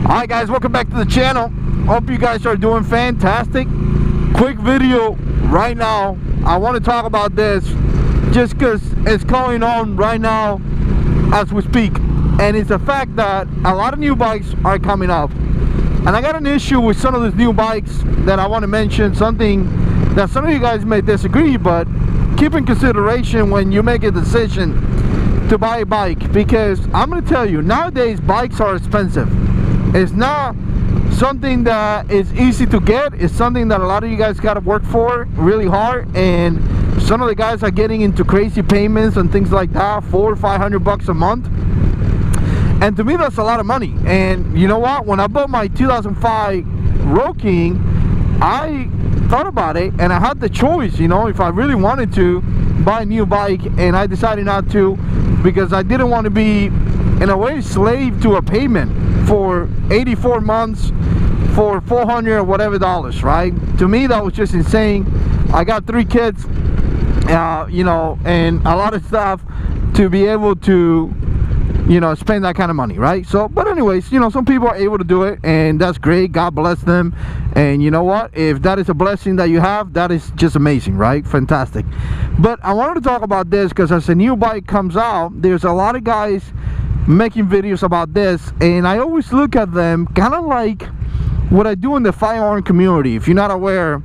Hi guys, welcome back to the channel. Hope you guys are doing fantastic. Quick video right now. I want to talk about this just because it's going on right now as we speak, and it's the fact that a lot of new bikes are coming up, and I got an issue with some of these new bikes that I want to mention. Something that some of you guys may disagree, but keep in consideration when you make a decision to buy a bike, because I'm going to tell you, nowadays bikes are expensive. It's not something that is easy to get. It's something that a lot of you guys got to work for really hard, and some of the guys are getting into crazy payments and things like that, $400 or $500 a month. And to me, that's a lot of money. And you know what, when I bought my 2005 Road King, I thought about it and I had the choice, you know, if I really wanted to buy a new bike, and I decided not to because I didn't want to be in a way slave to a payment for 84 months for $400 or whatever dollars, right? To me, that was just insane. I got 3 kids, you know, and a lot of stuff to be able to, you know, spend that kind of money, right? So, but anyways, you know, some people are able to do it, and that's great. God bless them. And you know what, if that is a blessing that you have, that is just amazing, right? Fantastic. But I wanted to talk about this because as a new bike comes out, there's a lot of guys making videos about this, and I always look at them kind of like what I do in the firearm community. If you're not aware,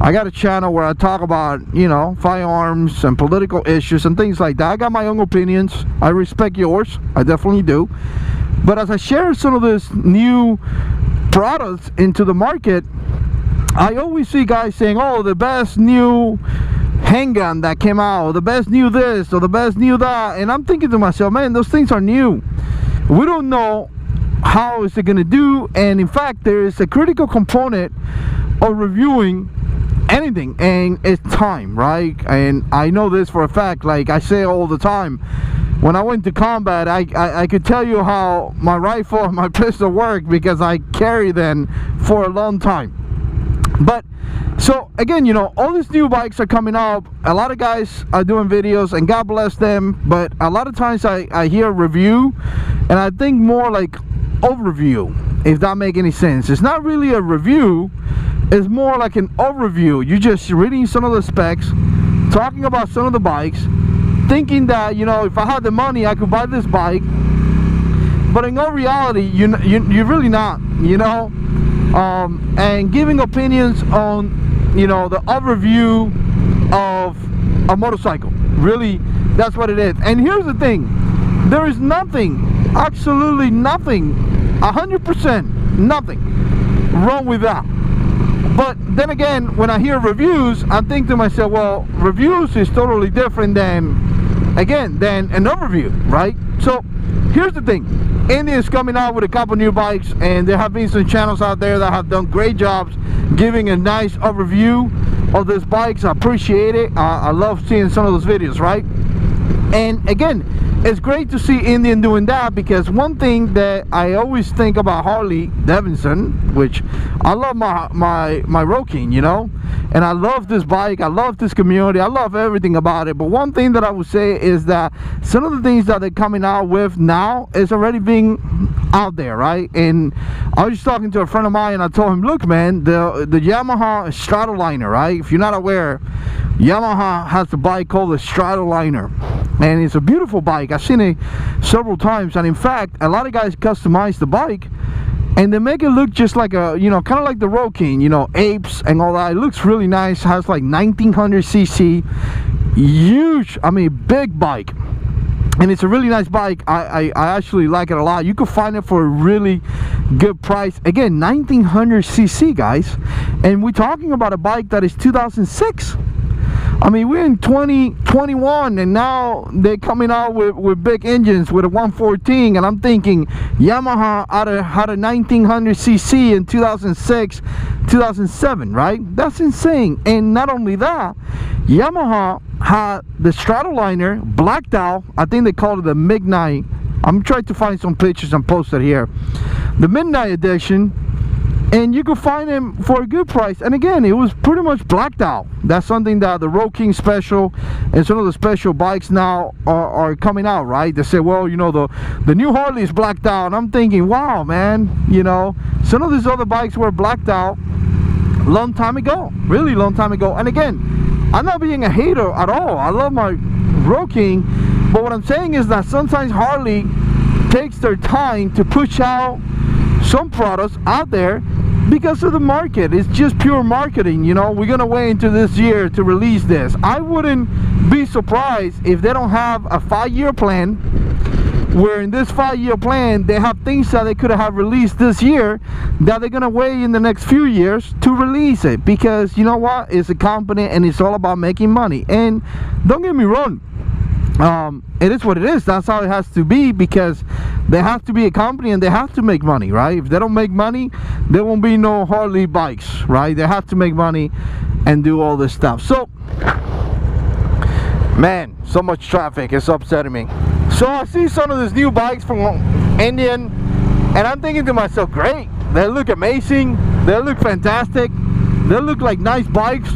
I got a channel where I talk about, you know, firearms and political issues and things like that. I got my own opinions. I respect yours. I definitely do. But as I share some of this new products into the market, I always see guys saying, oh, the best new handgun that came out, the best new this or the best new that, and I'm thinking to myself, man, those things are new. We don't know how is it going to do, and in fact there is a critical component of reviewing anything, and it's time, right? And I know this for a fact. Like I say all the time, when I went to combat, I could tell you how my rifle and my pistol work because I carried them for a long time. But so again, you know, all these new bikes are coming up. A lot of guys are doing videos, and God bless them, but a lot of times I hear a review, and I think more like overview, if that makes any sense. It's not really a review, it's more like an overview. You're just reading some of the specs, talking about some of the bikes, thinking that, you know, if I had the money I could buy this bike, but in all reality you're really not, you know. And giving opinions on, you know, the overview of a motorcycle. Really, that's what it is. And here's the thing, there is nothing, absolutely nothing, 100% nothing wrong with that. But then again, when I hear reviews, I think to myself, well, reviews is totally different than, again, than an overview, right? So here's the thing, India is coming out with a couple new bikes, and there have been some channels out there that have done great jobs giving a nice overview of these bikes. I appreciate it. I love seeing some of those videos, right? And again, it's great to see Indian doing that, because one thing that I always think about Harley Davidson, which I love my Road King, you know, and I love this bike, I love this community, I love everything about it. But one thing that I would say is that some of the things that they're coming out with now is already being out there, right? And I was just talking to a friend of mine, and I told him, look man, the Yamaha Stratoliner, right? If you're not aware, Yamaha has a bike called the Stratoliner, and it's a beautiful bike. I've seen it several times, and in fact a lot of guys customize the bike and they make it look just like a, you know, kind of like the Road King, you know, apes and all that. It looks really nice. Has like 1900 cc, huge, I mean big bike, and it's a really nice bike. I actually like it a lot. You can find it for a really good price. Again, 1900 cc, guys, and we're talking about a bike that is 2006. I mean, we're in 2021, and now they're coming out with big engines with a 114, and I'm thinking Yamaha had a 1900 cc in 2006, 2007, right? That's insane. And not only that, Yamaha had the Stratoliner blacked out. I think they called it the Midnight. I'm trying to find some pictures and post it here. The Midnight Edition and you could find them for a good price. And again, it was pretty much blacked out. That's something that the Road King special and some of the special bikes now are coming out, right? They say, well, you know, the new Harley is blacked out. And I'm thinking, wow, man, you know, some of these other bikes were blacked out long time ago, really long time ago. And again, I'm not being a hater at all. I love my Road King, but what I'm saying is that sometimes Harley takes their time to push out some products out there because of the market. It's just pure marketing, you know. We're gonna wait into this year to release this. I wouldn't be surprised if they don't have a 5-year plan, where in this 5-year plan they have things that they could have released this year that they're gonna wait in the next few years to release it, because you know what, it's a company and it's all about making money. And don't get me wrong, it is what it is. That's how it has to be, because they have to be a company and they have to make money, right? If they don't make money, there won't be no Harley bikes, right? They have to make money and do all this stuff. So, man, so much traffic, it's upsetting me. So I see some of these new bikes from Indian, and I'm thinking to myself, great, they look amazing, they look fantastic, they look like nice bikes.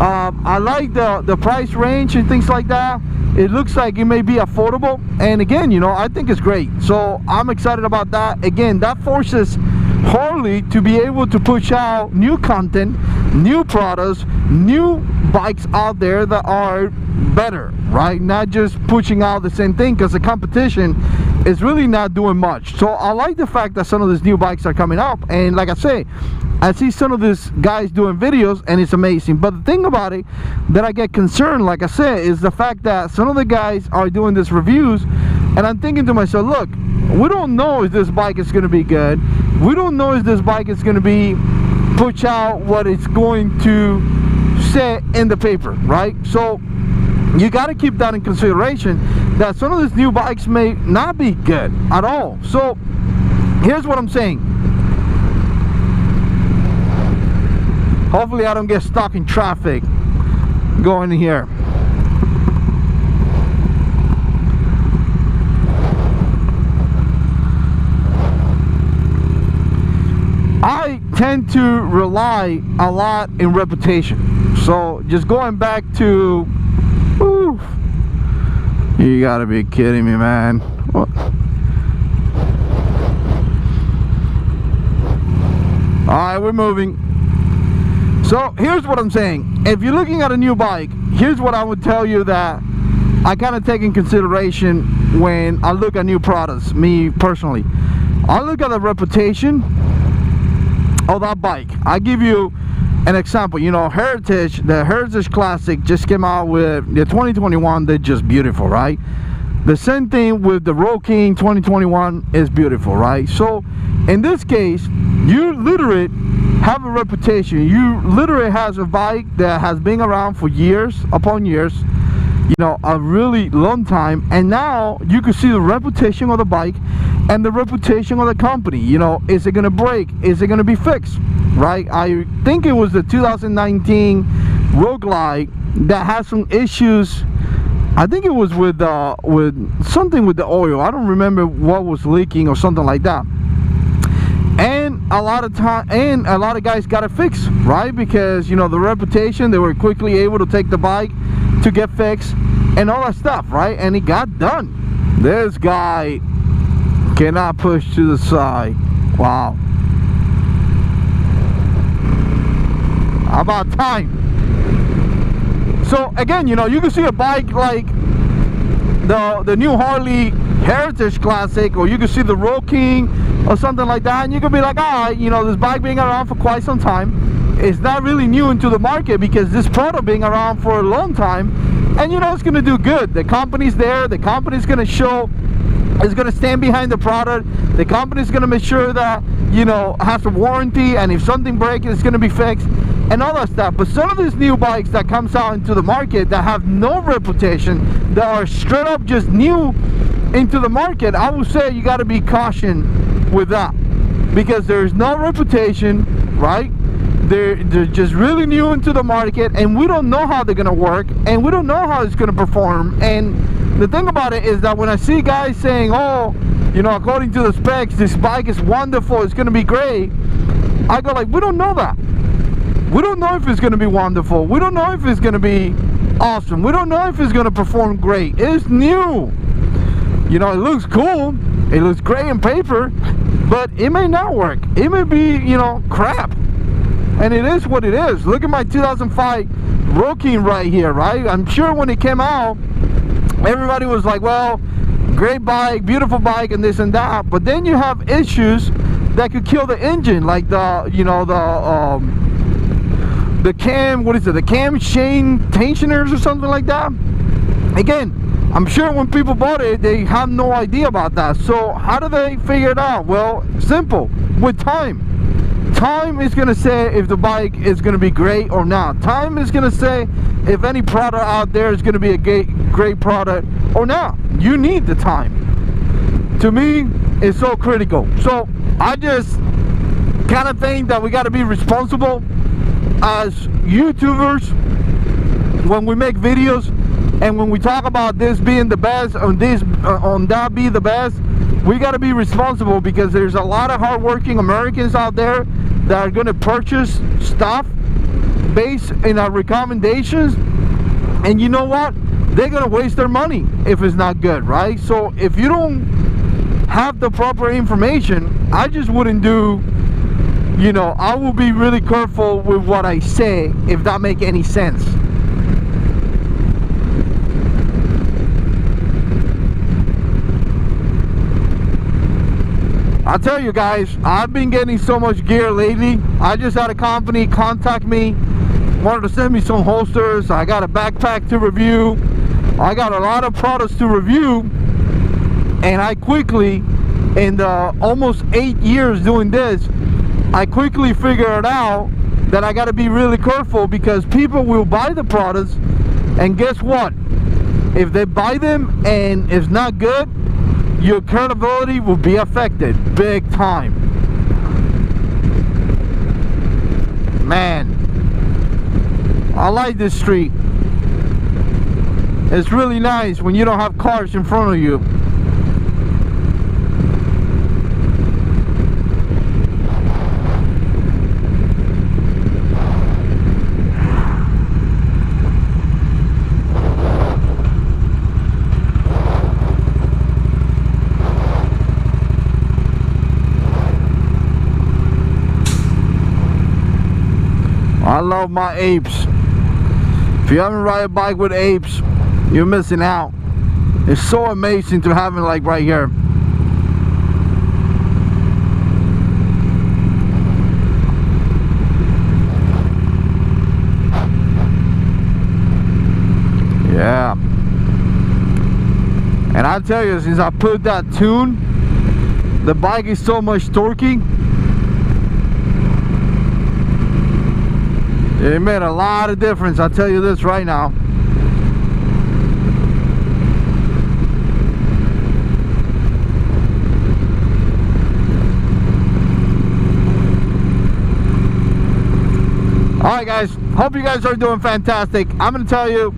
I like the price range and things like that. It looks like it may be affordable, and again, you know, I think it's great. So I'm excited about that. Again, that forces Harley to be able to push out new content, new products, new bikes out there that are better, right? Not just pushing out the same thing, because the competition is really not doing much. So I like the fact that some of these new bikes are coming up, and like I say, I see some of these guys doing videos and it's amazing. But the thing about it that I get concerned, like I said, is the fact that some of the guys are doing these reviews, and I'm thinking to myself, look, we don't know if this bike is going to be good. We don't know if this bike is going to be push out what it's going to say in the paper, right? So you got to keep that in consideration, that some of these new bikes may not be good at all. So here's what I'm saying. Hopefully I don't get stuck in traffic going in here. I tend to rely a lot in reputation. So just going back to, whew, you gotta be kidding me, man. What? Alright, we're moving. So here's what I'm saying. If you're looking at a new bike, here's what I would tell you that I kind of take in consideration when I look at new products, me personally. I look at the reputation of that bike. I give you an example. You know, Heritage, the Heritage Classic just came out with the 2021. They're just beautiful, right? The same thing with the Road King 2021 is beautiful, right? So in this case, you literally have a reputation. You literally has a bike that has been around for years upon years, you know, a really long time, and now you can see the reputation of the bike and the reputation of the company. You know, is it gonna break? Is it gonna be fixed? Right? I think it was the 2019 Road Glide that had some issues. I think it was with something with the oil. I don't remember what was leaking or something like that. And a lot of guys got it fixed, right? Because, you know, the reputation, they were quickly able to take the bike to get fixed and all that stuff, right? And it got done. This guy cannot push to the side. Wow. About time. So again, you know, you can see a bike like the new Harley Heritage Classic, or you can see the Road King or something like that, and you can be like, ah, you know, this bike being around for quite some time, it's not really new into the market, because this product being around for a long time, and you know, it's going to do good. The company's there, the company's going to show, is going to stand behind the product, the company's going to make sure that, you know, has a warranty, and if something breaks, it's going to be fixed and all that stuff. But some of these new bikes that comes out into the market that have no reputation, that are straight up just new into the market, I would say you got to be cautious with that, because there's no reputation, right? They're just really new into the market, and we don't know how they're gonna work, and we don't know how it's gonna perform. And the thing about it is that when I see guys saying, oh, you know, according to the specs, this bike is wonderful, it's gonna be great. I go like, we don't know that. We don't know if it's gonna be wonderful. We don't know if it's gonna be awesome. We don't know if it's gonna perform great. It's new. You know, it looks cool. It looks great in paper, but it may not work. It may be, you know, crap. And it is what it is. Look at my 2005 Rocking right here, right? I'm sure when it came out, everybody was like, well, great bike, beautiful bike, and this and that. But then you have issues that could kill the engine, like the, you know, the cam, what is it, the cam chain tensioners or something like that. Again, I'm sure when people bought it, they have no idea about that. So how do they figure it out? Well, simple, with time. Time is gonna say if the bike is gonna be great or not. Time is gonna say if any product out there is gonna be a great product or not. You need the time. To me, it's so critical. So I just kind of think that we gotta be responsible as YouTubers when we make videos, and when we talk about this being the best, on that be the best, we got to be responsible, because there's a lot of hardworking Americans out there that are going to purchase stuff based in our recommendations, and you know what, they're going to waste their money if it's not good, right? So if you don't have the proper information, I just wouldn't do, you know, I will be really careful with what I say, if that make any sense. I'll tell you guys, I've been getting so much gear lately. I just had a company contact me, wanted to send me some holsters. I got a backpack to review. I got a lot of products to review, and I quickly, in the almost 8 years doing this, I quickly figured out that I got to be really careful, because people will buy the products, and guess what? If they buy them and it's not good, your credibility will be affected big time. Man, I like this street. It's really nice when you don't have cars in front of you. I love my apes. If you haven't ride a bike with apes, you're missing out. It's so amazing to have it like right here. Yeah. And I tell you, since I put that tune, the bike is so much torquey. It made a lot of difference, I'll tell you this right now. Alright guys, hope you guys are doing fantastic. I'm going to tell you,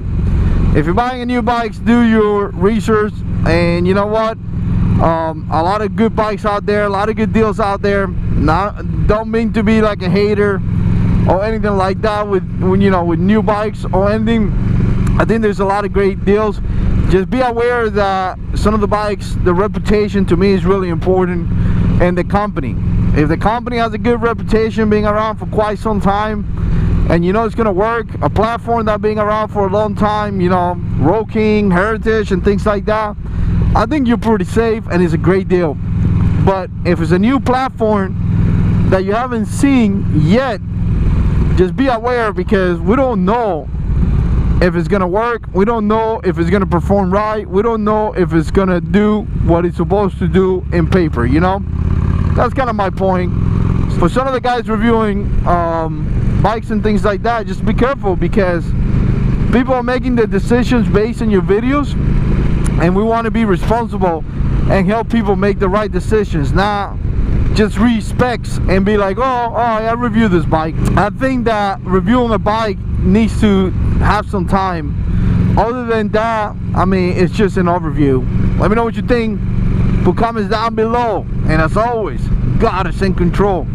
if you're buying a new bike, do your research. And you know what? A lot of good bikes out there, a lot of good deals out there. Don't mean to be like a hater or anything like that with new bikes or anything. I think there's a lot of great deals. Just be aware that some of the bikes, the reputation to me is really important, and the company. If the company has a good reputation, being around for quite some time, and you know it's gonna work, a platform that being around for a long time, you know, Road King, Heritage, and things like that, I think you're pretty safe, and it's a great deal. But if it's a new platform that you haven't seen yet, just be aware, because we don't know if it's gonna work. We don't know if it's gonna perform right. We don't know if it's gonna do what it's supposed to do in paper, you know. That's kind of my point. For some of the guys reviewing bikes and things like that, just be careful, because people are making the decisions based on your videos, and we want to be responsible and help people make the right decisions. Now just read specs and be like, oh, I review this bike. I think that reviewing a bike needs to have some time. Other than that, I mean, it's just an overview. Let me know what you think. Put comments down below. And as always, God is in control.